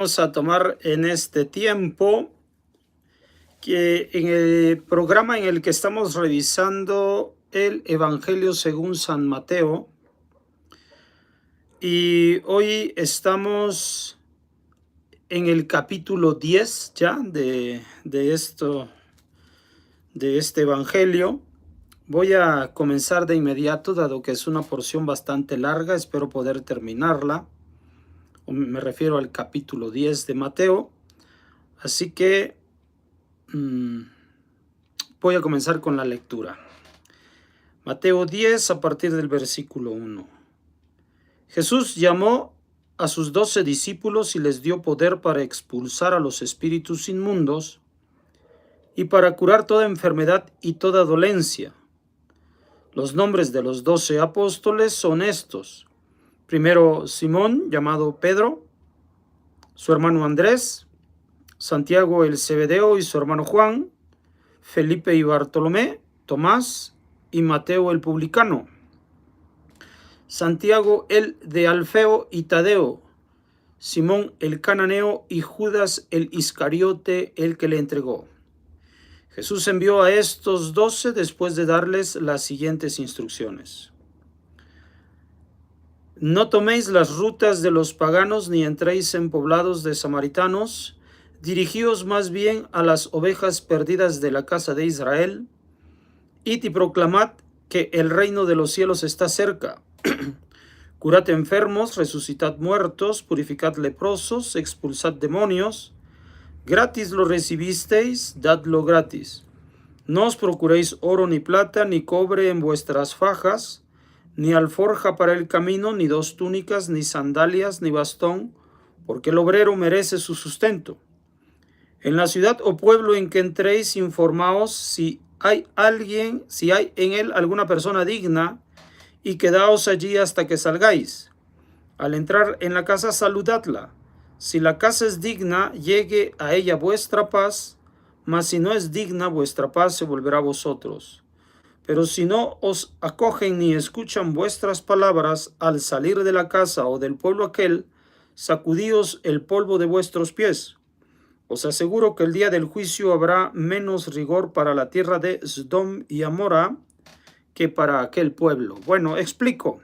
Vamos a tomar en este tiempo que en el programa en el que estamos revisando el Evangelio según San Mateo, y hoy estamos en el capítulo 10 ya de este Evangelio. Voy a comenzar de inmediato, dado que es una porción bastante larga, espero poder terminarla. Me refiero al capítulo 10 de Mateo, así que voy a comenzar con la lectura. Mateo 10 a partir del versículo 1. Jesús llamó a sus 12 discípulos y les dio poder para expulsar a los espíritus inmundos y para curar toda enfermedad y toda dolencia. Los nombres de los 12 apóstoles son estos. Primero, Simón, llamado Pedro, su hermano Andrés, Santiago el Zebedeo y su hermano Juan, Felipe y Bartolomé, Tomás y Mateo el publicano, Santiago el de Alfeo y Tadeo, Simón el cananeo y Judas el Iscariote, el que le entregó. Jesús envió a estos 12 después de darles las siguientes instrucciones. No toméis las rutas de los paganos ni entréis en poblados de samaritanos, dirigíos más bien a las ovejas perdidas de la casa de Israel, id y proclamad que el reino de los cielos está cerca. Curad enfermos, resucitad muertos, purificad leprosos, expulsad demonios. Gratis lo recibisteis, dadlo gratis. No os procuréis oro ni plata, ni cobre en vuestras fajas, ni alforja para el camino, ni 2 túnicas, ni sandalias, ni bastón, porque el obrero merece su sustento. En la ciudad o pueblo en que entréis, informaos si hay en él alguna persona digna, y quedaos allí hasta que salgáis. Al entrar en la casa, saludadla. Si la casa es digna, llegue a ella vuestra paz, mas si no es digna, vuestra paz se volverá a vosotros. Pero si no os acogen ni escuchan vuestras palabras, al salir de la casa o del pueblo aquel, sacudíos el polvo de vuestros pies. Os aseguro que el día del juicio habrá menos rigor para la tierra de Sodom y Amora que para aquel pueblo. Bueno, explico.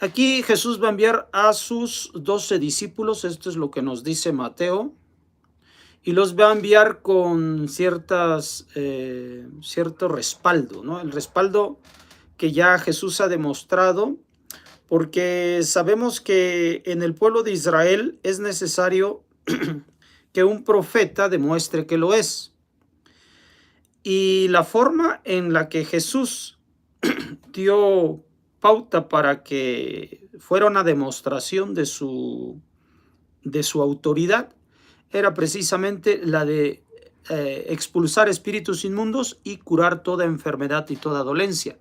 Aquí Jesús va a enviar a sus 12 discípulos, esto es lo que nos dice Mateo, y los va a enviar con cierto respaldo, ¿no? El respaldo que ya Jesús ha demostrado, porque sabemos que en el pueblo de Israel es necesario que un profeta demuestre que lo es. Y la forma en la que Jesús dio pauta para que fuera una demostración de su autoridad era precisamente la de expulsar espíritus inmundos y curar toda enfermedad y toda dolencia.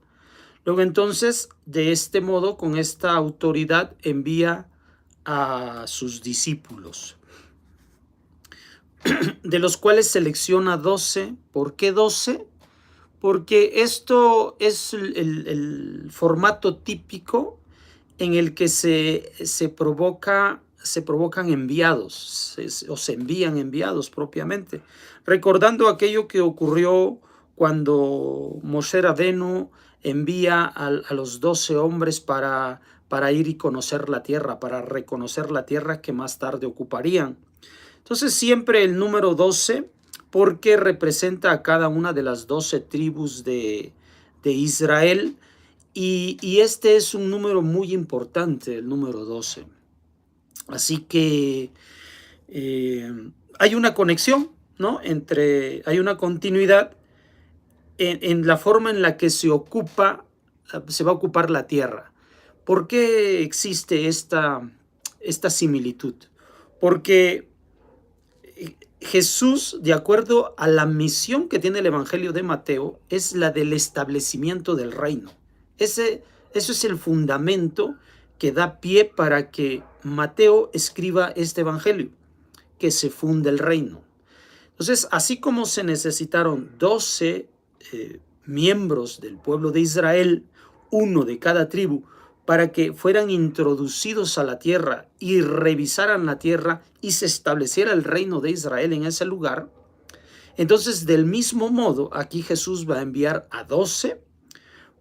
Luego entonces, de este modo, con esta autoridad, envía a sus discípulos, de los cuales selecciona 12. ¿Por qué 12? Porque esto es el formato típico en el que se provocan enviados, o se envían enviados propiamente, recordando aquello que ocurrió cuando Moshe Rabenu envía a los 12 hombres para ir y conocer la tierra, para reconocer la tierra que más tarde ocuparían. Entonces siempre el número 12, porque representa a cada una de las 12 tribus de Israel, y este es un número muy importante, el número 12. Así que hay una conexión, ¿no? Hay una continuidad en la forma en la que se va a ocupar la tierra. ¿Por qué existe esta similitud? Porque Jesús, de acuerdo a la misión que tiene el Evangelio de Mateo, es la del establecimiento del reino. Eso es el fundamento que da pie para que Mateo escriba este Evangelio, que se funde el reino. Entonces, así como se necesitaron 12 miembros del pueblo de Israel, uno de cada tribu, para que fueran introducidos a la tierra y revisaran la tierra y se estableciera el reino de Israel en ese lugar. Entonces, del mismo modo, aquí Jesús va a enviar a 12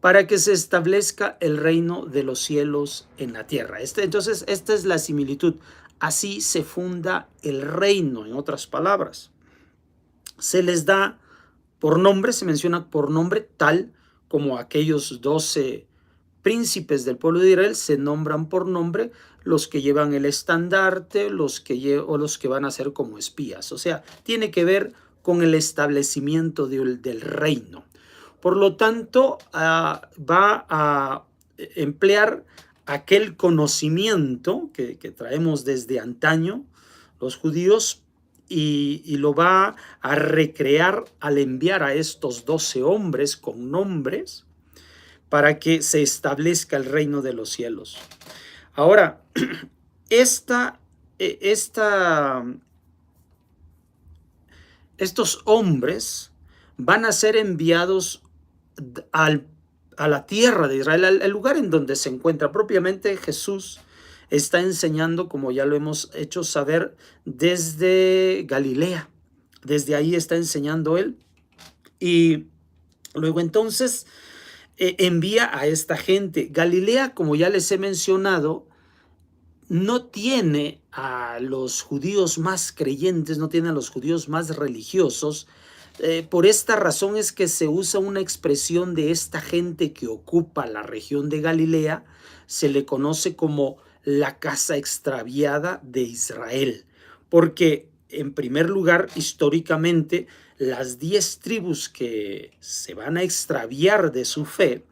para que se establezca el reino de los cielos en la tierra. Entonces, esta es la similitud. Así se funda el reino, en otras palabras. Se les da por nombre, se menciona por nombre, tal como aquellos 12 príncipes del pueblo de Israel se nombran por nombre, los que llevan el estandarte, los que van a ser como espías. O sea, tiene que ver con el establecimiento del reino. Por lo tanto, va a emplear aquel conocimiento que traemos desde antaño los judíos y lo va a recrear al enviar a estos 12 hombres con nombres para que se establezca el reino de los cielos. Ahora, estos hombres van a ser enviados a la tierra de Israel, al lugar en donde se encuentra. Propiamente Jesús está enseñando, como ya lo hemos hecho saber, desde Galilea. Desde ahí está enseñando él. Y luego entonces envía a esta gente. Galilea, como ya les he mencionado, no tiene a los judíos más creyentes, no tiene a los judíos más religiosos. Por esta razón es que se usa una expresión de esta gente que ocupa la región de Galilea, se le conoce como la casa extraviada de Israel, porque en primer lugar, históricamente, las 10 tribus que se van a extraviar de su fe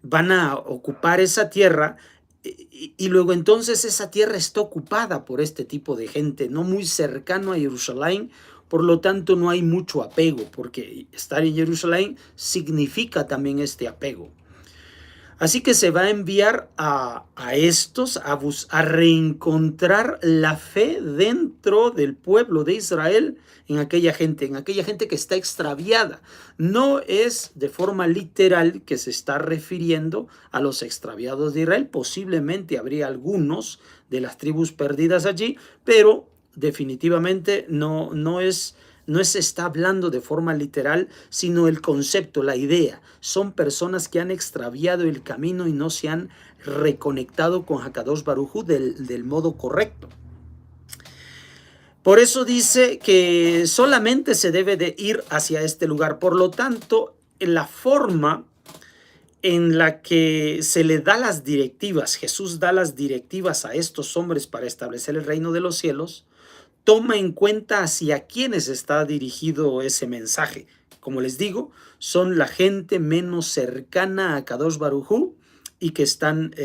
van a ocupar esa tierra y luego entonces esa tierra está ocupada por este tipo de gente, no muy cercano a Jerusalén. Por lo tanto, no hay mucho apego, porque estar en Jerusalén significa también este apego. Así que se va a enviar a estos a reencontrar la fe dentro del pueblo de Israel en aquella gente que está extraviada. No es de forma literal que se está refiriendo a los extraviados de Israel. Posiblemente habría algunos de las tribus perdidas allí, pero definitivamente no se está hablando de forma literal, sino el concepto, la idea. Son personas que han extraviado el camino y no se han reconectado con Hakadosh Baruj Hu del modo correcto. Por eso dice que solamente se debe de ir hacia este lugar. Por lo tanto, la forma en la que se le da las directivas, Jesús da las directivas a estos hombres para establecer el reino de los cielos, toma en cuenta hacia quiénes está dirigido ese mensaje. Como les digo, son la gente menos cercana a Kadosh Baruj Hu y que están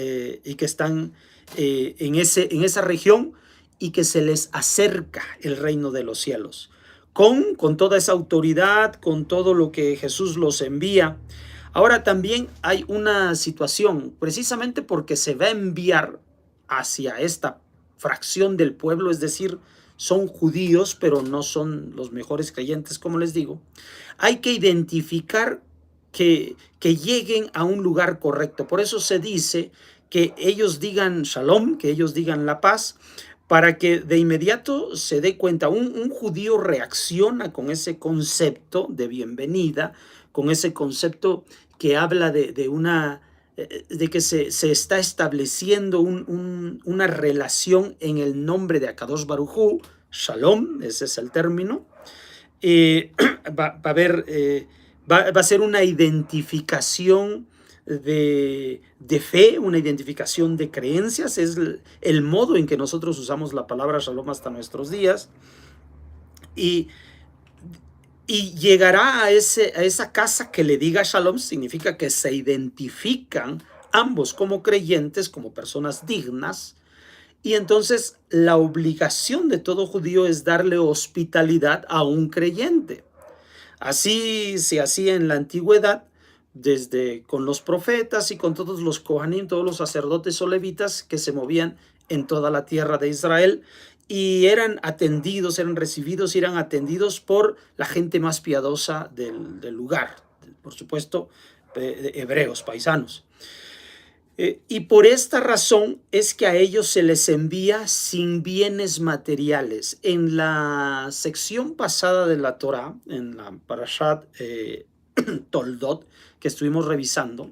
en esa región y que se les acerca el reino de los cielos. Con toda esa autoridad, con todo lo que Jesús los envía. Ahora también hay una situación, precisamente porque se va a enviar hacia esta fracción del pueblo, es decir, son judíos, pero no son los mejores creyentes, como les digo. Hay que identificar que lleguen a un lugar correcto. Por eso se dice que ellos digan shalom, que ellos digan la paz, para que de inmediato se dé cuenta. Un judío reacciona con ese concepto de bienvenida, con ese concepto que habla de que se está estableciendo una relación en el nombre de Akadosh Baruj Hu, Shalom, ese es el término. Va a ser una identificación de fe, una identificación de creencias. Es el modo en que nosotros usamos la palabra Shalom hasta nuestros días. Y llegará a esa casa que le diga Shalom, significa que se identifican ambos como creyentes, como personas dignas, y entonces la obligación de todo judío es darle hospitalidad a un creyente. Así se hacía en la antigüedad, desde con los profetas y con todos los Kohanim, todos los sacerdotes o levitas que se movían en toda la tierra de Israel, y eran atendidos, eran recibidos y eran atendidos por la gente más piadosa del lugar, por supuesto, hebreos, paisanos. Y por esta razón es que a ellos se les envía sin bienes materiales. En la sección pasada de la Torá, en la Parashat Toldot, que estuvimos revisando,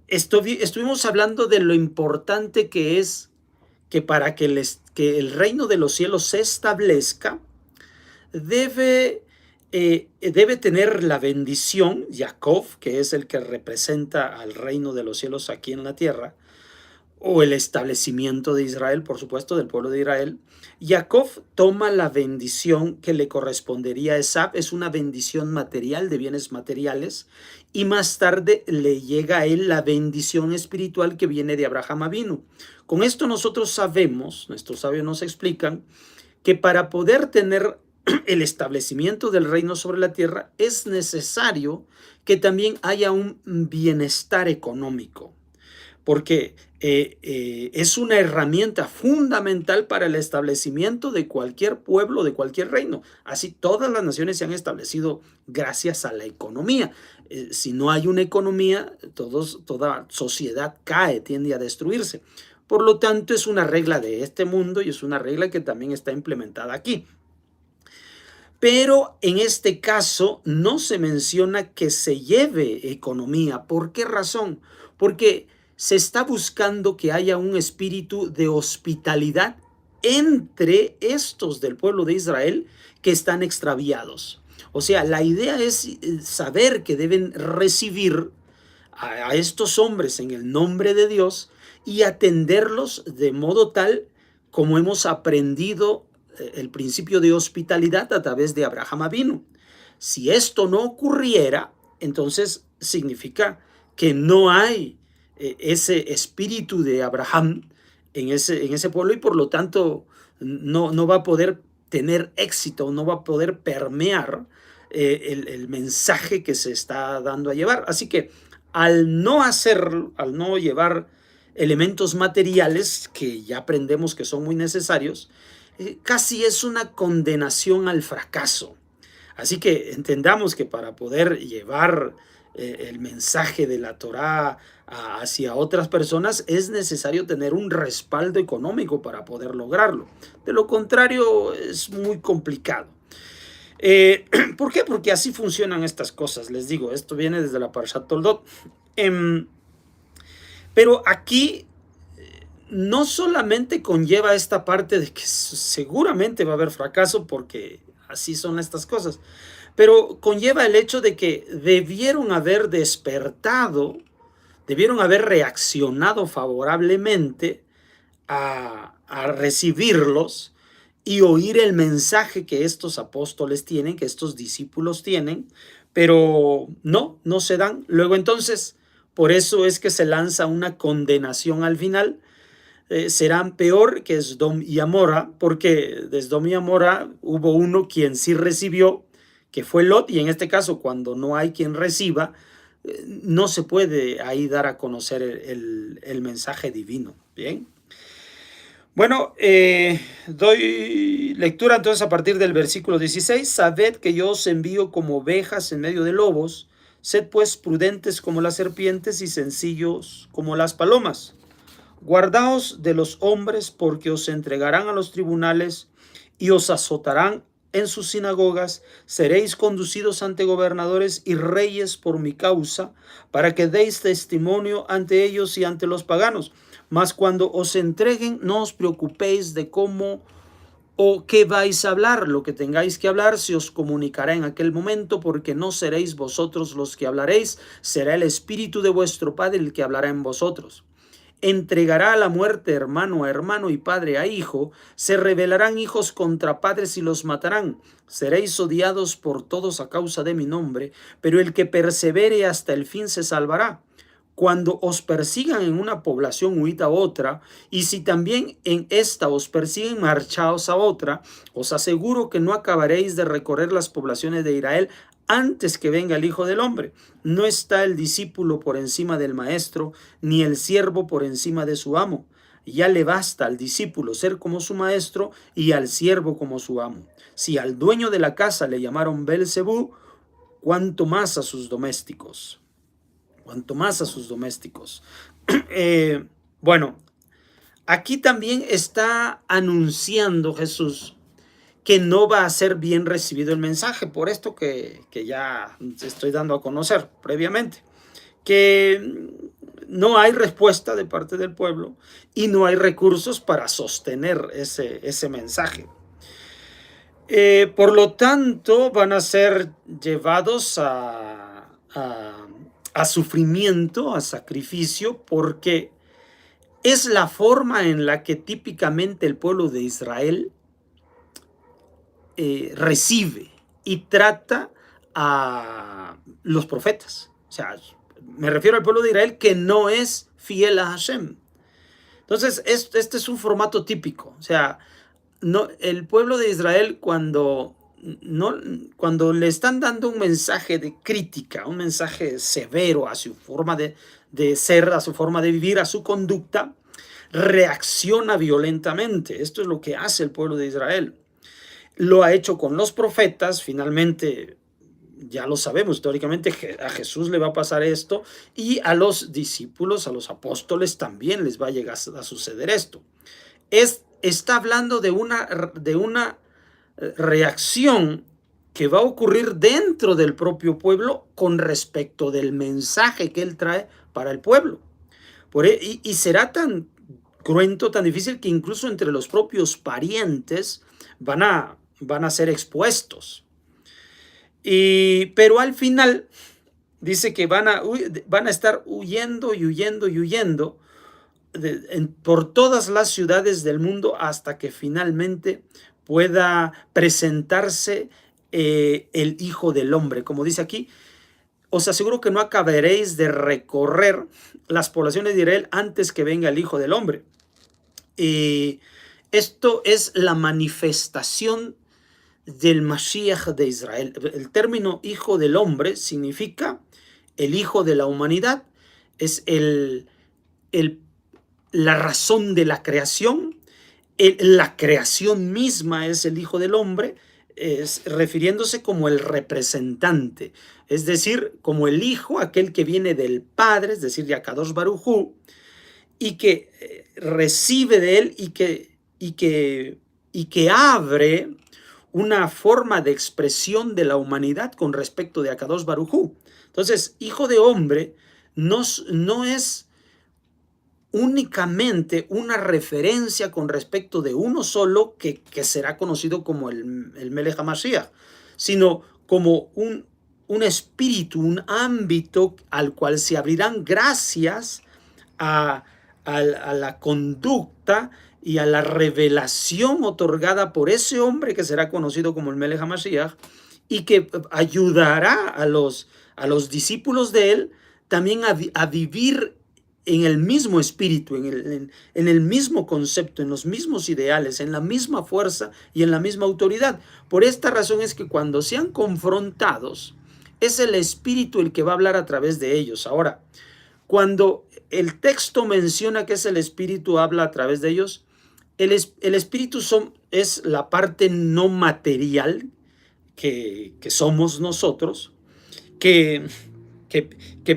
estuvimos hablando de lo importante que es que para que el reino de los cielos se establezca, debe tener la bendición, Jacob, que es el que representa al reino de los cielos aquí en la tierra, o el establecimiento de Israel, por supuesto, del pueblo de Israel. Jacob toma la bendición que le correspondería a Esaú, es una bendición material, de bienes materiales, y más tarde le llega a él la bendición espiritual que viene de Abraham Avinu. Con esto nosotros sabemos, nuestros sabios nos explican, que para poder tener el establecimiento del reino sobre la tierra es necesario que también haya un bienestar económico, porque es una herramienta fundamental para el establecimiento de cualquier pueblo, de cualquier reino. Así todas las naciones se han establecido gracias a la economía. Si no hay una economía, toda sociedad cae, tiende a destruirse. Por lo tanto, es una regla de este mundo y es una regla que también está implementada aquí. Pero en este caso no se menciona que se lleve economía. ¿Por qué razón? Porque se está buscando que haya un espíritu de hospitalidad entre estos del pueblo de Israel que están extraviados. O sea, la idea es saber que deben recibir a estos hombres en el nombre de Dios y atenderlos de modo tal como hemos aprendido el principio de hospitalidad a través de Abraham Avinu. Si esto no ocurriera, entonces significa que no hay ese espíritu de Abraham en ese pueblo y por lo tanto no va a poder tener éxito, no va a poder permear el mensaje que se está dando a llevar. Así que al no llevar elementos materiales que ya aprendemos que son muy necesarios, casi es una condenación al fracaso. Así que entendamos que para poder llevar el mensaje de la Torá hacia otras personas es necesario tener un respaldo económico para poder lograrlo. De lo contrario es muy complicado. ¿Por qué? Porque así funcionan estas cosas. Les digo, esto viene desde la Parashat Toldot. Pero aquí no solamente conlleva esta parte de que seguramente va a haber fracaso porque así son estas cosas, pero conlleva el hecho de que debieron haber despertado, debieron haber reaccionado favorablemente a recibirlos y oír el mensaje que estos apóstoles tienen, que estos discípulos tienen, pero no se dan. Luego entonces, por eso es que se lanza una condenación al final. Serán peor que Sdom y Amora, porque de Sdom y Amora hubo uno quien sí recibió, que fue Lot, y en este caso cuando no hay quien reciba, no se puede ahí dar a conocer el mensaje divino. Bien. Bueno, doy lectura entonces a partir del versículo 16. Sabed que yo os envío como ovejas en medio de lobos, sed pues prudentes como las serpientes y sencillos como las palomas. Guardaos de los hombres, porque os entregarán a los tribunales y os azotarán en sus sinagogas. Seréis conducidos ante gobernadores y reyes por mi causa, para que deis testimonio ante ellos y ante los paganos. Mas cuando os entreguen, no os preocupéis de cómo o qué vais a hablar. Lo que tengáis que hablar se os comunicará en aquel momento, porque no seréis vosotros los que hablaréis, será el Espíritu de vuestro Padre el que hablará en vosotros. Entregará a la muerte hermano a hermano y padre a hijo, se rebelarán hijos contra padres y los matarán. Seréis odiados por todos a causa de mi nombre, pero el que persevere hasta el fin se salvará. Cuando os persigan en una población, huid a otra, y si también en esta os persiguen, marchaos a otra. Os aseguro que no acabaréis de recorrer las poblaciones de Israel antes que venga el Hijo del Hombre. No está el discípulo por encima del maestro, ni el siervo por encima de su amo. Ya le basta al discípulo ser como su maestro y al siervo como su amo. Si al dueño de la casa le llamaron Belzebú, cuánto más a sus domésticos. cuanto más a sus domésticos. Bueno, aquí también está anunciando Jesús que no va a ser bien recibido el mensaje, por esto que ya estoy dando a conocer previamente, que no hay respuesta de parte del pueblo y no hay recursos para sostener ese mensaje. Por lo tanto, van a ser llevados a sufrimiento, a sacrificio, porque es la forma en la que típicamente el pueblo de Israel recibe y trata a los profetas. O sea, me refiero al pueblo de Israel que no es fiel a Hashem. Entonces, este es un formato típico. O sea, no, el pueblo de Israel cuando le están dando un mensaje de crítica, un mensaje severo a su forma de ser, a su forma de vivir, a su conducta, reacciona violentamente. Esto es lo que hace el pueblo de Israel. Lo ha hecho con los profetas, finalmente ya lo sabemos, históricamente a Jesús le va a pasar esto y a los discípulos, a los apóstoles también les va a llegar a suceder esto. Está hablando de una reacción que va a ocurrir dentro del propio pueblo con respecto del mensaje que él trae para el pueblo. Y será tan cruento, tan difícil, que incluso entre los propios parientes van a ser expuestos. Pero al final dice que van a estar huyendo y huyendo y huyendo por todas las ciudades del mundo hasta que finalmente pueda presentarse el Hijo del Hombre. Como dice aquí, os aseguro que no acabaréis de recorrer las poblaciones de Israel antes que venga el Hijo del Hombre. Esto es la manifestación del Mashiach de Israel. El término Hijo del Hombre significa el Hijo de la humanidad, es la razón de la creación, la creación misma es el Hijo del Hombre, refiriéndose como el representante, es decir, como el Hijo, aquel que viene del Padre, es decir, de Akadosh Baruj Hu, y que recibe de él y que abre una forma de expresión de la humanidad con respecto de Akadosh Baruj Hu. Entonces, Hijo de Hombre no es únicamente una referencia con respecto de uno solo que será conocido como el Melech HaMashiach, sino como un espíritu, un ámbito al cual se abrirán gracias a la conducta y a la revelación otorgada por ese hombre que será conocido como el Melech HaMashiach y que ayudará a los discípulos de él también a vivir en el mismo espíritu, en el mismo concepto, en los mismos ideales, en la misma fuerza y en la misma autoridad. Por esta razón es que cuando sean confrontados, es el espíritu el que va a hablar a través de ellos. Ahora, cuando el texto menciona que es el espíritu habla a través de ellos, el espíritu es la parte no material que somos nosotros, que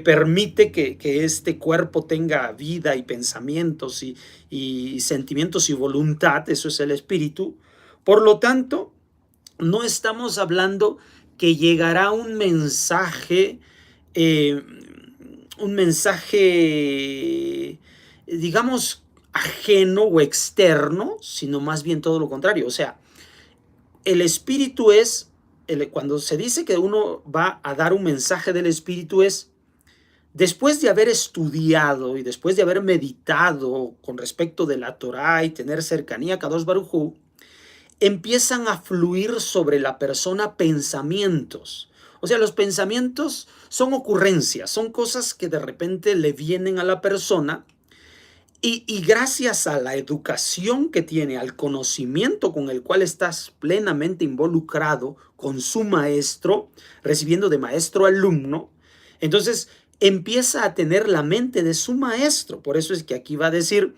permite que este cuerpo tenga vida y pensamientos y sentimientos y voluntad. Eso es el espíritu. Por lo tanto, no estamos hablando que llegará un mensaje, digamos, ajeno o externo, sino más bien todo lo contrario. O sea, el espíritu es, cuando se dice que uno va a dar un mensaje del espíritu, es después de haber estudiado y después de haber meditado con respecto de la Torá y tener cercanía a Kadosh Baruj Hu, empiezan a fluir sobre la persona pensamientos. O sea, los pensamientos son ocurrencias, son cosas que de repente le vienen a la persona y gracias a la educación que tiene, al conocimiento con el cual estás plenamente involucrado con su maestro, recibiendo de maestro a alumno, entonces empieza a tener la mente de su maestro. Por eso es que aquí va a decir,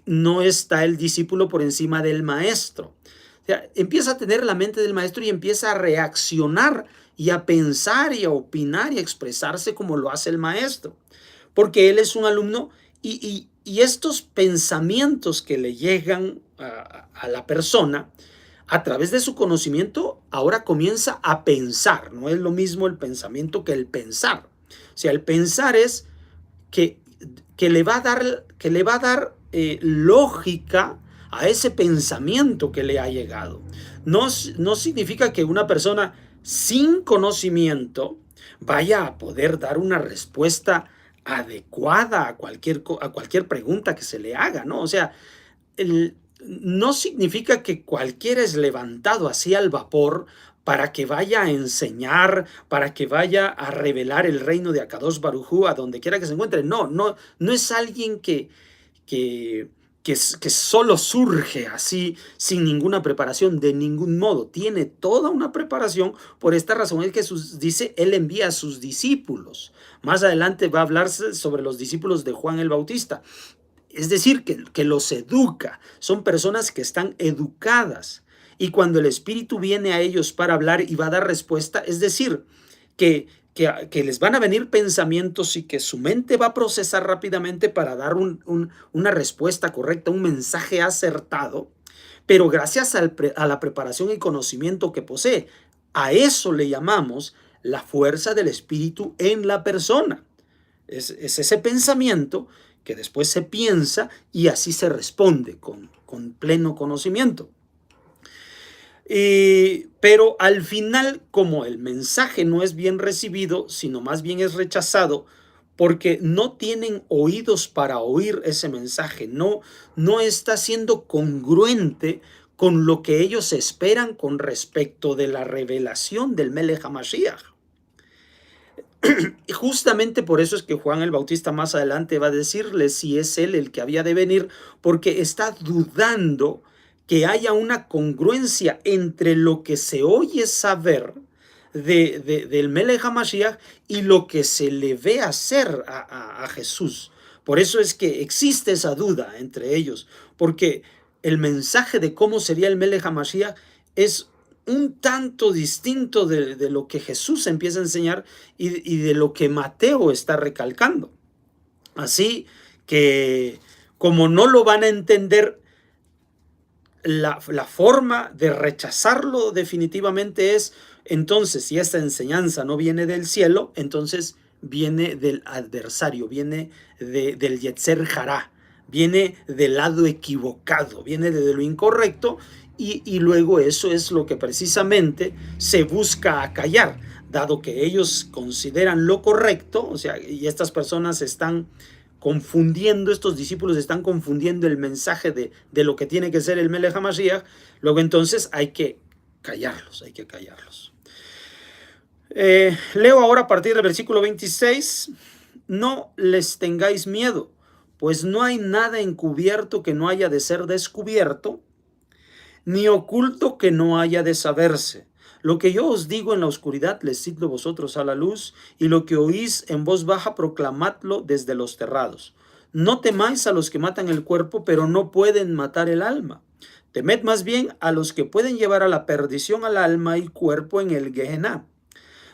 no está el discípulo por encima del maestro. sea, empieza a tener la mente del maestro y empieza a reaccionar y a pensar y a opinar y a expresarse como lo hace el maestro, porque él es un alumno y estos pensamientos que le llegan a la persona a través de su conocimiento, ahora comienza a pensar. No es lo mismo el pensamiento que el pensar. O sea, el pensar es que, que le va a dar lógica a ese pensamiento que le ha llegado. No significa que una persona sin conocimiento vaya a poder dar una respuesta adecuada a cualquier pregunta que se le haga, ¿no? O sea, no significa que cualquiera es levantado así al vapor para que vaya a enseñar, para que vaya a revelar el reino de Akadosh Baruj Hu a donde quiera que se encuentre. No es alguien que solo surge así sin ninguna preparación, de ningún modo. Tiene toda una preparación. Por esta razón es que Jesús dice, Él envía a sus discípulos. Más adelante va a hablarse sobre los discípulos de Juan el Bautista. Es decir, que los educa. Son personas que están educadas. Y cuando el Espíritu viene a ellos para hablar y va a dar respuesta, es decir, que les van a venir pensamientos y que su mente va a procesar rápidamente para dar una respuesta correcta, un mensaje acertado, pero gracias a la preparación y conocimiento que posee. A eso le llamamos la fuerza del Espíritu en la persona. Es ese pensamiento que después se piensa y así se responde con pleno conocimiento. Pero al final, como el mensaje no es bien recibido, sino más bien es rechazado, porque no tienen oídos para oír ese mensaje, no está siendo congruente con lo que ellos esperan con respecto de la revelación del Melech HaMashiach. Y justamente por eso es que Juan el Bautista más adelante va a decirle si es él el que había de venir, porque está dudando que haya una congruencia entre lo que se oye saber del Melech HaMashiach y lo que se le ve hacer a Jesús. Por eso es que existe esa duda entre ellos, porque el mensaje de cómo sería el Melech HaMashiach es un tanto distinto de lo que Jesús empieza a enseñar y de lo que Mateo está recalcando. Así que, como no lo van a entender, la forma de rechazarlo definitivamente es, entonces, si esta enseñanza no viene del cielo, entonces viene del adversario, viene del Yetzer Hará, viene del lado equivocado, viene de lo incorrecto, y luego eso es lo que precisamente se busca acallar, dado que ellos consideran lo correcto, o sea, y estas personas están confundiendo, estos discípulos están confundiendo el mensaje de lo que tiene que ser el Melech HaMashiach, luego entonces hay que callarlos, hay que callarlos. Leo ahora a partir del versículo 26, no les tengáis miedo, pues no hay nada encubierto que no haya de ser descubierto, ni oculto que no haya de saberse. Lo que yo os digo en la oscuridad, decidlo vosotros a la luz, y lo que oís en voz baja, proclamadlo desde los terrados. No temáis a los que matan el cuerpo, pero no pueden matar el alma. Temed más bien a los que pueden llevar a la perdición al alma y cuerpo en el Gehenna.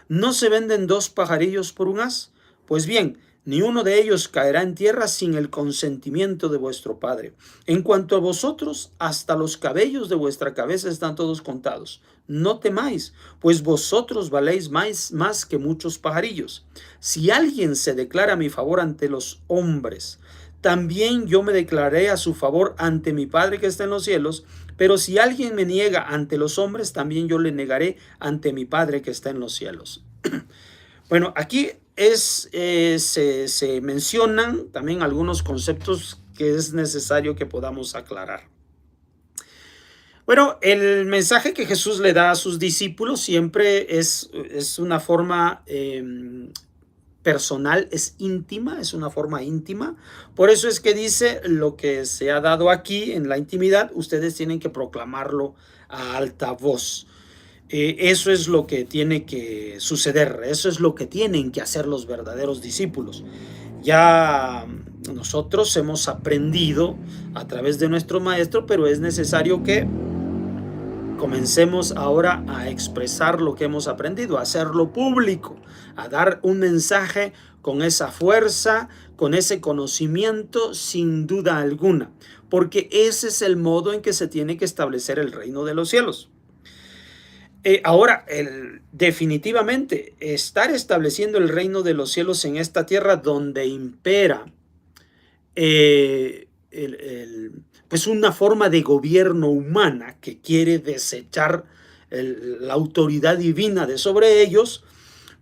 ¿No se venden dos pajarillos por un as? Pues bien, ni uno de ellos caerá en tierra sin el consentimiento de vuestro Padre. En cuanto a vosotros, hasta los cabellos de vuestra cabeza están todos contados. No temáis, pues vosotros valéis más que muchos pajarillos. Si alguien se declara a mi favor ante los hombres, también yo me declaré a su favor ante mi Padre que está en los cielos. Pero si alguien me niega ante los hombres, también yo le negaré ante mi Padre que está en los cielos. Bueno, aquí se mencionan también algunos conceptos que es necesario que podamos aclarar. Bueno, el mensaje que Jesús le da a sus discípulos siempre es una forma personal, es íntima, es una forma íntima. Por eso es que dice, lo que se ha dado aquí en la intimidad, ustedes tienen que proclamarlo a alta voz. Eso es lo que tiene que suceder, eso es lo que tienen que hacer los verdaderos discípulos. Ya nosotros hemos aprendido a través de nuestro maestro, pero es necesario que comencemos ahora a expresar lo que hemos aprendido, a hacerlo público, a dar un mensaje con esa fuerza, con ese conocimiento, sin duda alguna, porque ese es el modo en que se tiene que establecer el reino de los cielos. Ahora, definitivamente, estar estableciendo el reino de los cielos en esta tierra donde impera pues una forma de gobierno humana que quiere desechar la autoridad divina de sobre ellos,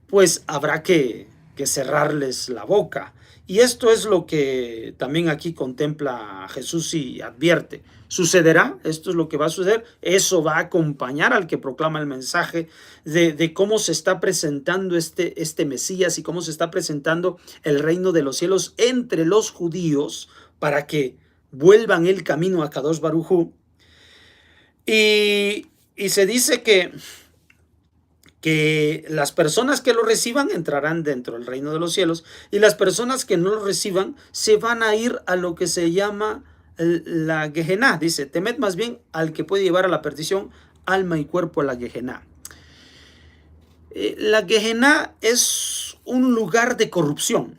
pues habrá que cerrarles la boca. Y esto es lo que también aquí contempla Jesús y advierte. ¿Sucederá? Esto es lo que va a suceder. Eso va a acompañar al que proclama el mensaje de cómo se está presentando este Mesías y cómo se está presentando el reino de los cielos entre los judíos para que vuelvan el camino a Kadosh Baruj Hu. Y se dice que las personas que lo reciban entrarán dentro del reino de los cielos, y las personas que no lo reciban se van a ir a lo que se llama la Gehená. Dice, temed más bien al que puede llevar a la perdición alma y cuerpo a la Gehená. La Gehená es un lugar de corrupción,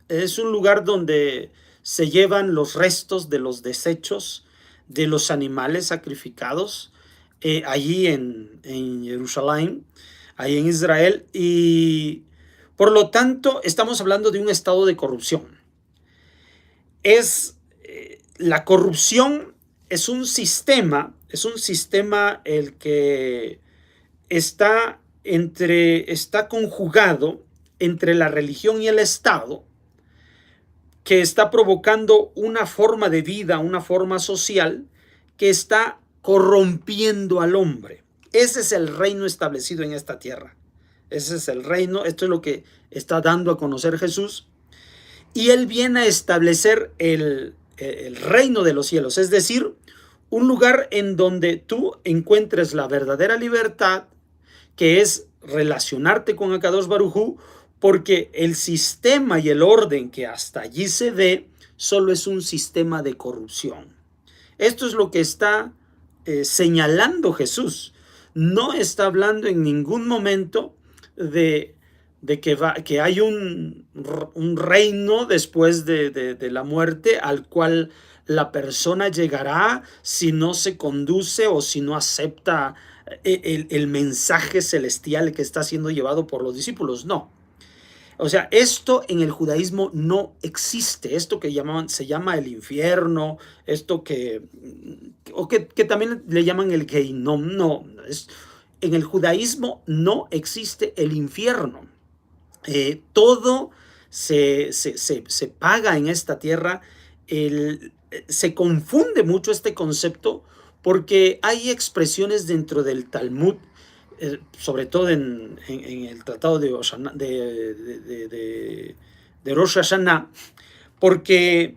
es un lugar donde se llevan los restos de los desechos de los animales sacrificados allí en Jerusalén, ahí en Israel, y por lo tanto estamos hablando de un estado de corrupción. La corrupción es un sistema el que está conjugado entre la religión y el Estado, que está provocando una forma de vida, una forma social que está corrompiendo al hombre. Ese es el reino establecido en esta tierra. Ese es el reino, esto es lo que está dando a conocer Jesús. Y Él viene a establecer el reino de los cielos, es decir, un lugar en donde tú encuentres la verdadera libertad, que es relacionarte con Akadosh Baruj Hu, porque el sistema y el orden que hasta allí se ve solo es un sistema de corrupción. Esto es lo que está señalando Jesús. No está hablando en ningún momento de que hay un reino después de la muerte al cual la persona llegará si no se conduce o si no acepta el mensaje celestial que está siendo llevado por los discípulos. No. O sea, esto en el judaísmo no existe. Esto que se llama el infierno, esto que también le llaman el Gehinom, no. En el judaísmo no existe el infierno. Todo se paga en esta tierra. Se confunde mucho este concepto porque hay expresiones dentro del Talmud, sobre todo en el tratado de Rosh Hashanah, porque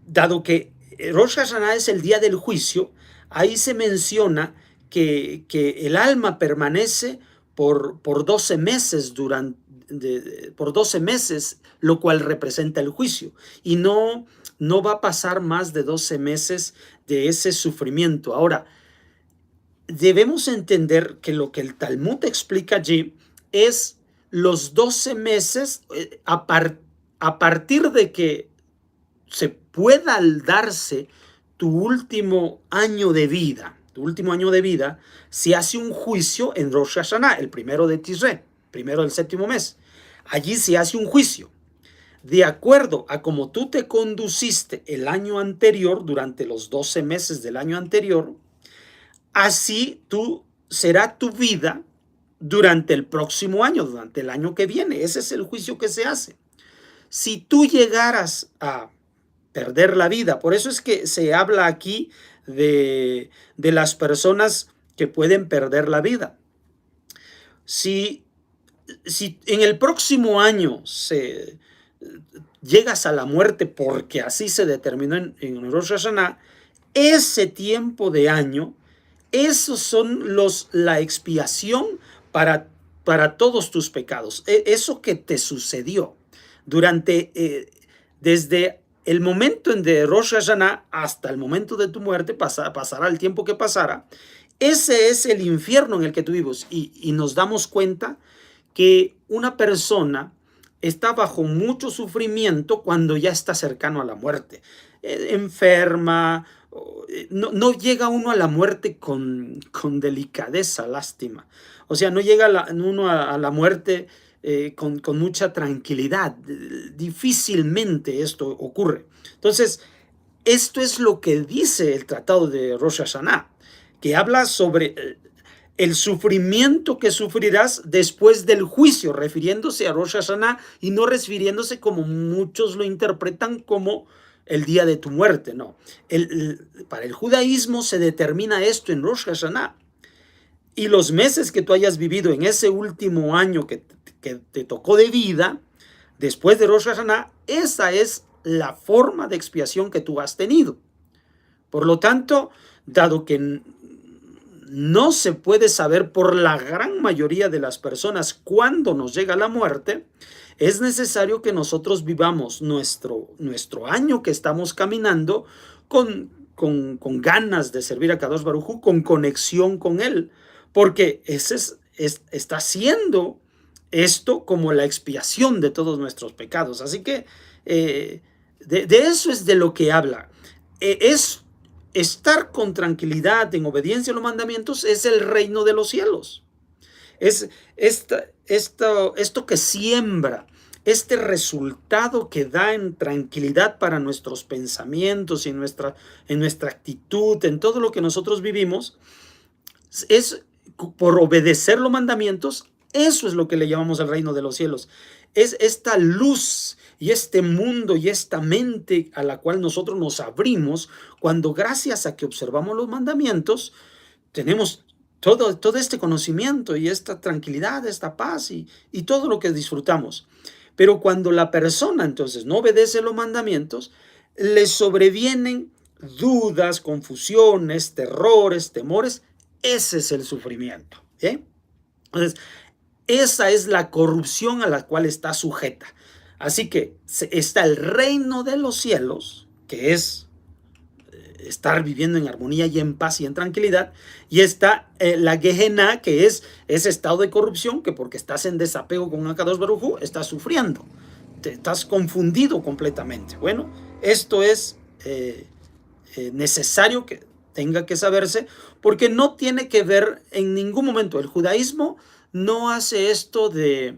dado que Rosh Hashanah es el día del juicio, ahí se menciona que el alma permanece por 12 meses por 12 meses, lo cual representa el juicio, y no va a pasar más de 12 meses de ese sufrimiento. Ahora, debemos entender que lo que el Talmud explica allí es los 12 meses a partir de que se pueda darse tu último año de vida. Se hace un juicio en Rosh Hashanah, el primero de Tishrei, primero del séptimo mes. Allí se hace un juicio. De acuerdo a cómo tú te conduciste el año anterior, durante los 12 meses del año anterior, así será tu vida durante el próximo año, durante el año que viene. Ese es el juicio que se hace. Si tú llegaras a perder la vida, por eso es que se habla aquí de las personas que pueden perder la vida. Si en el próximo año llegas a la muerte porque así se determinó en Rosh Hashanah, ese tiempo de año, esos son la expiación para todos tus pecados. Eso que te sucedió desde el momento de Rosh Hashanah hasta el momento de tu muerte, pasará el tiempo que pasara, Ese es el infierno en el que tú vives. Y nos damos cuenta que una persona está bajo mucho sufrimiento cuando ya está cercano a la muerte. Enferma, no llega uno a la muerte con delicadeza, lástima. O sea, no llega uno a la muerte con mucha tranquilidad. Difícilmente esto ocurre. Entonces, esto es lo que dice el tratado de Rosh Hashanah, que habla sobre el sufrimiento que sufrirás después del juicio, refiriéndose a Rosh Hashanah y no refiriéndose como muchos lo interpretan como el día de tu muerte. No, para el judaísmo se determina esto en Rosh Hashanah. Y los meses que tú hayas vivido en ese último año que te tocó de vida, después de Rosh Hashanah, esa es la forma de expiación que tú has tenido. Por lo tanto, dado que no se puede saber por la gran mayoría de las personas cuándo nos llega la muerte, es necesario que nosotros vivamos nuestro año que estamos caminando con ganas de servir a Kadosh Baruj Hu, con conexión con Él, porque está haciendo esto como la expiación de todos nuestros pecados. Así que de eso es de lo que habla. Es estar con tranquilidad en obediencia a los mandamientos, es el reino de los cielos. Es esto que siembra, este resultado que da en tranquilidad para nuestros pensamientos y en nuestra actitud, en todo lo que nosotros vivimos, es por obedecer los mandamientos. Eso es lo que le llamamos el reino de los cielos. Es esta luz y este mundo y esta mente a la cual nosotros nos abrimos cuando, gracias a que observamos los mandamientos, tenemos todo este conocimiento y esta tranquilidad, esta paz y todo lo que disfrutamos. Pero cuando la persona entonces no obedece los mandamientos, le sobrevienen dudas, confusiones, terrores, temores. Ese es el sufrimiento. Entonces, esa es la corrupción a la cual está sujeta. Así que está el reino de los cielos, que es estar viviendo en armonía y en paz y en tranquilidad, y está la Gehenna, que es ese estado de corrupción que, porque estás en desapego con Akadosh Baruj Hu, estás sufriendo, estás confundido completamente. Bueno, esto es necesario que tenga que saberse, porque no tiene que ver en ningún momento. El judaísmo no hace esto de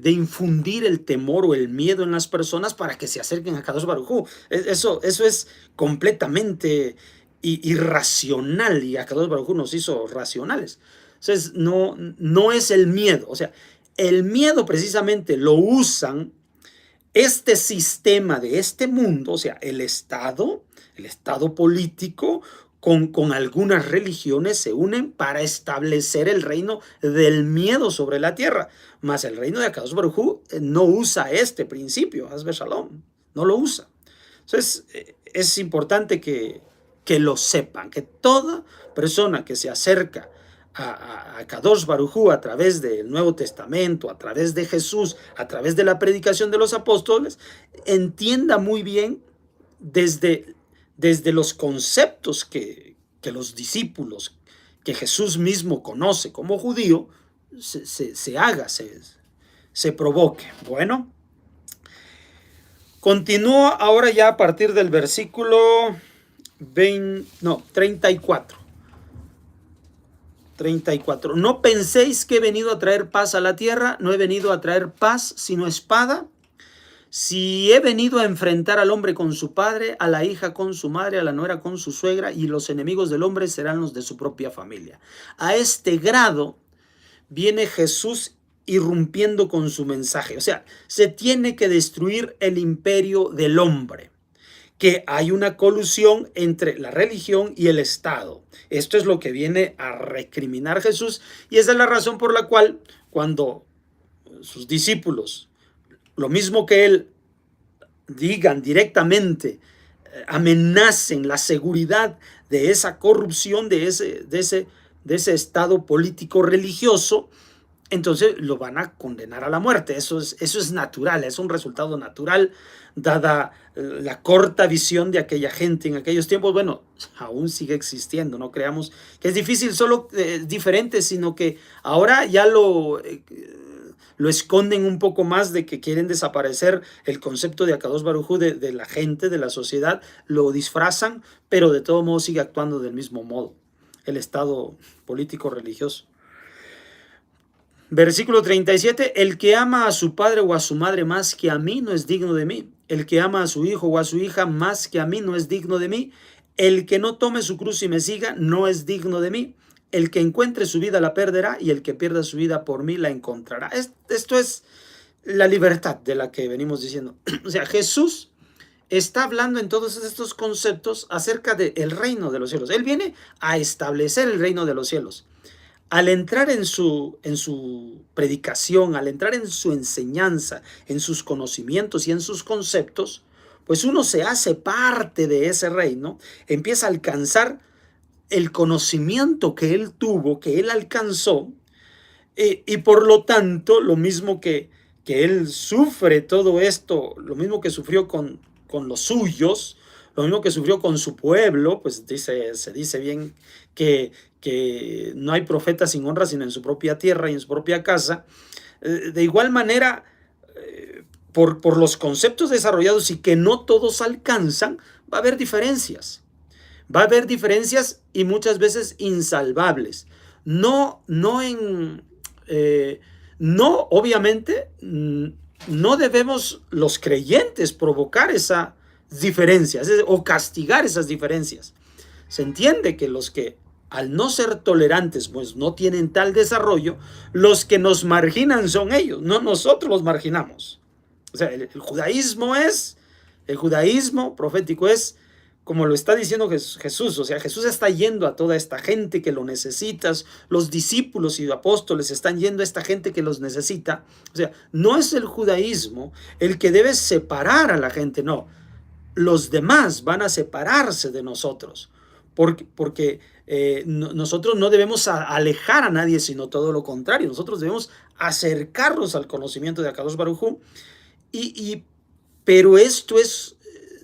infundir el temor o el miedo en las personas para que se acerquen a Kadosh Baruj Hu. Eso es completamente irracional, y a Kadosh Baruj Hu nos hizo racionales. Entonces, no es el miedo. O sea, el miedo precisamente lo usan este sistema de este mundo, o sea, el Estado político, con algunas religiones se unen para establecer el reino del miedo sobre la tierra. Mas el reino de Akadosh Baruj Hu no usa este principio, Haz Shalom, no lo usa. Entonces, es importante que lo sepan, que toda persona que se acerca a Kadosh Baruj Hu a través del Nuevo Testamento, a través de Jesús, a través de la predicación de los apóstoles, entienda muy bien desde los conceptos que los discípulos, que Jesús mismo conoce como judío, se provoque. Bueno, continúa ahora ya a partir del versículo 34. 34. No penséis que he venido a traer paz a la tierra, no he venido a traer paz sino espada. Si he venido a enfrentar al hombre con su padre, a la hija con su madre, a la nuera con su suegra, y los enemigos del hombre serán los de su propia familia. A este grado viene Jesús irrumpiendo con su mensaje. O sea, se tiene que destruir el imperio del hombre, que hay una colusión entre la religión y el Estado. Esto es lo que viene a recriminar Jesús, y esa es la razón por la cual cuando sus discípulos, lo mismo que él, digan directamente, amenacen la seguridad de esa corrupción, de ese estado político religioso, entonces lo van a condenar a la muerte. Eso es natural, es un resultado natural, dada la corta visión de aquella gente en aquellos tiempos. Bueno, aún sigue existiendo, no creamos que es difícil, solo diferente, sino que ahora ya lo esconden un poco más, de que quieren desaparecer el concepto de Akadosh Baruj Hu de la gente, de la sociedad, lo disfrazan, pero de todo modo sigue actuando del mismo modo el Estado político religioso. Versículo 37, el que ama a su padre o a su madre más que a mí no es digno de mí. El que ama a su hijo o a su hija más que a mí no es digno de mí. El que no tome su cruz y me siga no es digno de mí. El que encuentre su vida la perderá, y el que pierda su vida por mí la encontrará. Esto es la libertad de la que venimos diciendo. O sea, Jesús está hablando en todos estos conceptos acerca del reino de los cielos. Él viene a establecer el reino de los cielos. Al entrar en su predicación, al entrar en su enseñanza, en sus conocimientos y en sus conceptos, pues uno se hace parte de ese reino, empieza a alcanzar el conocimiento que él tuvo, que él alcanzó, y por lo tanto, lo mismo que él sufre todo esto, lo mismo que sufrió con los suyos, lo mismo que sufrió con su pueblo, pues se dice bien que no hay profeta sin honra sino en su propia tierra y en su propia casa. De igual manera, por los conceptos desarrollados y que no todos alcanzan, va a haber diferencias. Va a haber diferencias y muchas veces insalvables. No obviamente, no debemos los creyentes provocar esa diferencia o castigar esas diferencias. Se entiende que los que al no ser tolerantes pues no tienen tal desarrollo, los que nos marginan son ellos, no nosotros los marginamos. O sea, el judaísmo profético es como lo está diciendo Jesús. O sea, Jesús está yendo a toda esta gente que lo necesita, los discípulos y apóstoles están yendo a esta gente que los necesita. O sea, no es el judaísmo el que debe separar a la gente, no. Los demás van a separarse de nosotros, porque nosotros no debemos alejar a nadie, sino todo lo contrario. Nosotros debemos acercarnos al conocimiento de Akadosh Baruj Hu, pero esto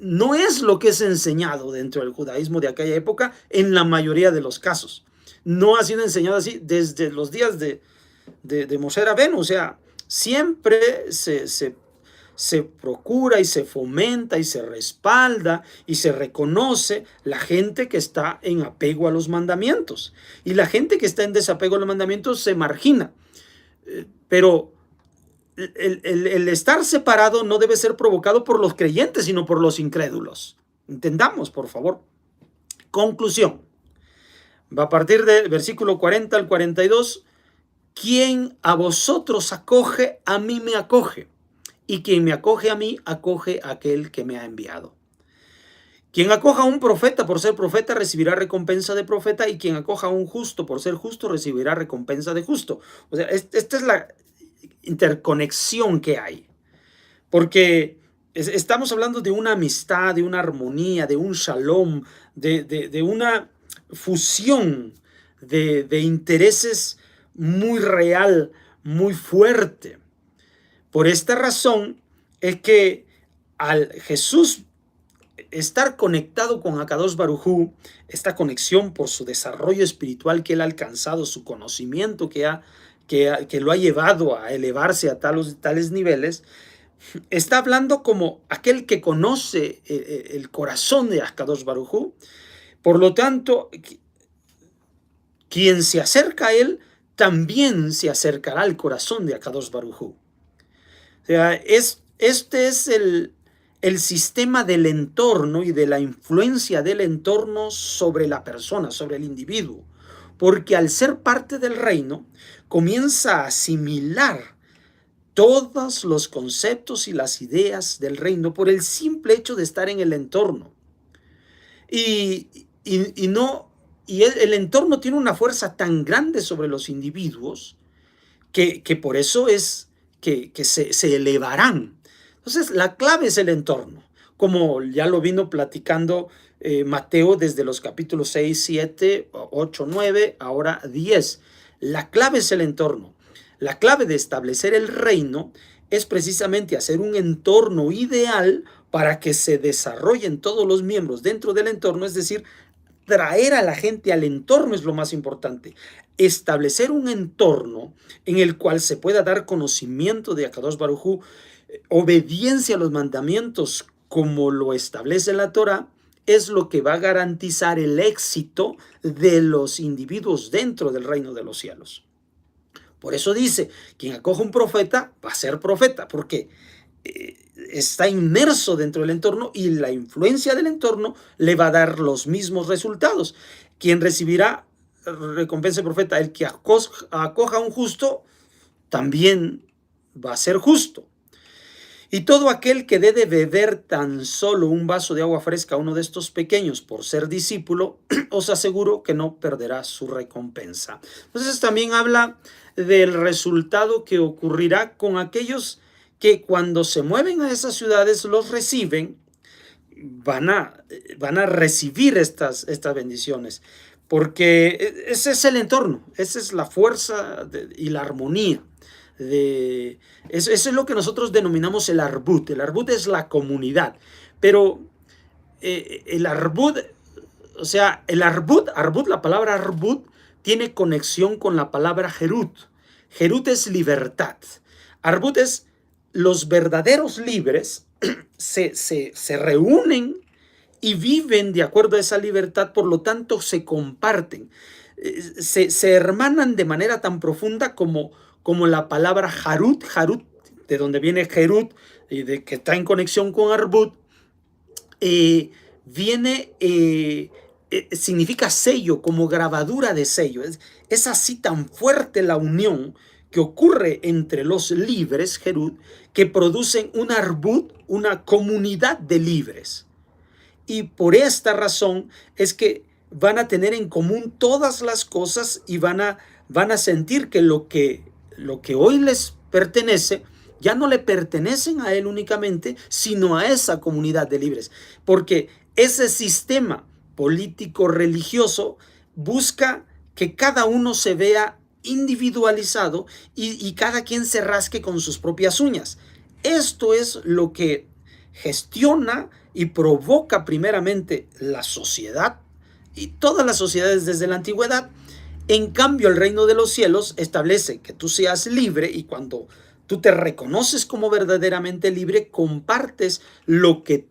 no es lo que es enseñado dentro del judaísmo de aquella época en la mayoría de los casos. No ha sido enseñado así desde los días de Moshe Rabenu. O sea, siempre se procura y se fomenta y se respalda y se reconoce la gente que está en apego a los mandamientos, y la gente que está en desapego a los mandamientos se margina. Pero el estar separado no debe ser provocado por los creyentes, sino por los incrédulos. Entendamos, por favor. Conclusión. Va a partir del versículo 40 al 42. Quien a vosotros acoge, a mí me acoge. Y quien me acoge a mí, acoge a aquel que me ha enviado. Quien acoja a un profeta por ser profeta, recibirá recompensa de profeta, y quien acoja a un justo por ser justo, recibirá recompensa de justo. O sea, esta es la interconexión que hay. Porque estamos hablando de una amistad, de una armonía, de un shalom, de una fusión de intereses muy real, muy fuerte. Por esta razón es que al Jesús estar conectado con Akadosh Baruj Hu, esta conexión por su desarrollo espiritual que él ha alcanzado, su conocimiento que lo ha llevado a elevarse a tales niveles, está hablando como aquel que conoce el corazón de Akadosh Baruj Hu. Por lo tanto, quien se acerca a él también se acercará al corazón de Akadosh Baruj Hu. O sea, este es el sistema del entorno y de la influencia del entorno sobre la persona, sobre el individuo. Porque al ser parte del reino, comienza a asimilar todos los conceptos y las ideas del reino por el simple hecho de estar en el entorno. Y el entorno tiene una fuerza tan grande sobre los individuos que por eso es que se elevarán. Entonces, la clave es el entorno, como ya lo vino platicando Mateo desde los capítulos 6, 7, 8, 9, ahora 10. La clave es el entorno. La clave de establecer el reino es precisamente hacer un entorno ideal para que se desarrollen todos los miembros dentro del entorno, es decir, traer a la gente al entorno es lo más importante. Establecer un entorno en el cual se pueda dar conocimiento de Akadosh Baruj Hu, obediencia a los mandamientos como lo establece la Torah, es lo que va a garantizar el éxito de los individuos dentro del reino de los cielos. Por eso dice, quien acoja un profeta va a ser profeta, porque está inmerso dentro del entorno y la influencia del entorno le va a dar los mismos resultados. Quien recibirá recompensa de profeta, el que acoja a un justo, también va a ser justo. Y todo aquel que dé de beber tan solo un vaso de agua fresca a uno de estos pequeños por ser discípulo, os aseguro que no perderá su recompensa. Entonces también habla del resultado que ocurrirá con aquellos que cuando se mueven a esas ciudades los reciben, van a recibir estas bendiciones, porque ese es el entorno, esa es la fuerza y la armonía. Eso es lo que nosotros denominamos el arbut. El arbut es la comunidad, pero el arbut, o sea, el arbut, la palabra arbut tiene conexión con la palabra jerut. Jerut es libertad. Arbut es los verdaderos libres se reúnen y viven de acuerdo a esa libertad, por lo tanto se comparten, se hermanan de manera tan profunda como la palabra Harut, de donde viene Jerut, que está en conexión con Arbut, significa sello, como grabadura de sello. Es así tan fuerte la unión que ocurre entre los libres, Jerut, que producen un Arbut, una comunidad de libres. Y por esta razón es que van a tener en común todas las cosas y van a sentir que lo que hoy les pertenece ya no le pertenecen a él únicamente, sino a esa comunidad de libres. Porque ese sistema político religioso busca que cada uno se vea individualizado y cada quien se rasque con sus propias uñas. Esto es lo que gestiona y provoca primeramente la sociedad y todas las sociedades desde la antigüedad. En cambio, el reino de los cielos establece que tú seas libre, y cuando tú te reconoces como verdaderamente libre, compartes lo que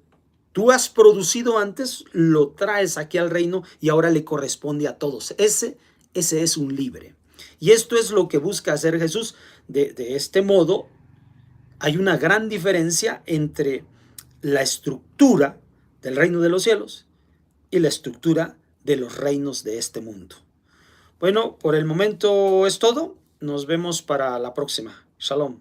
tú has producido antes, lo traes aquí al reino y ahora le corresponde a todos. Ese es un libre. Y esto es lo que busca hacer Jesús. De este modo, hay una gran diferencia entre la estructura del reino de los cielos y la estructura de los reinos de este mundo. Bueno, por el momento es todo. Nos vemos para la próxima. Shalom.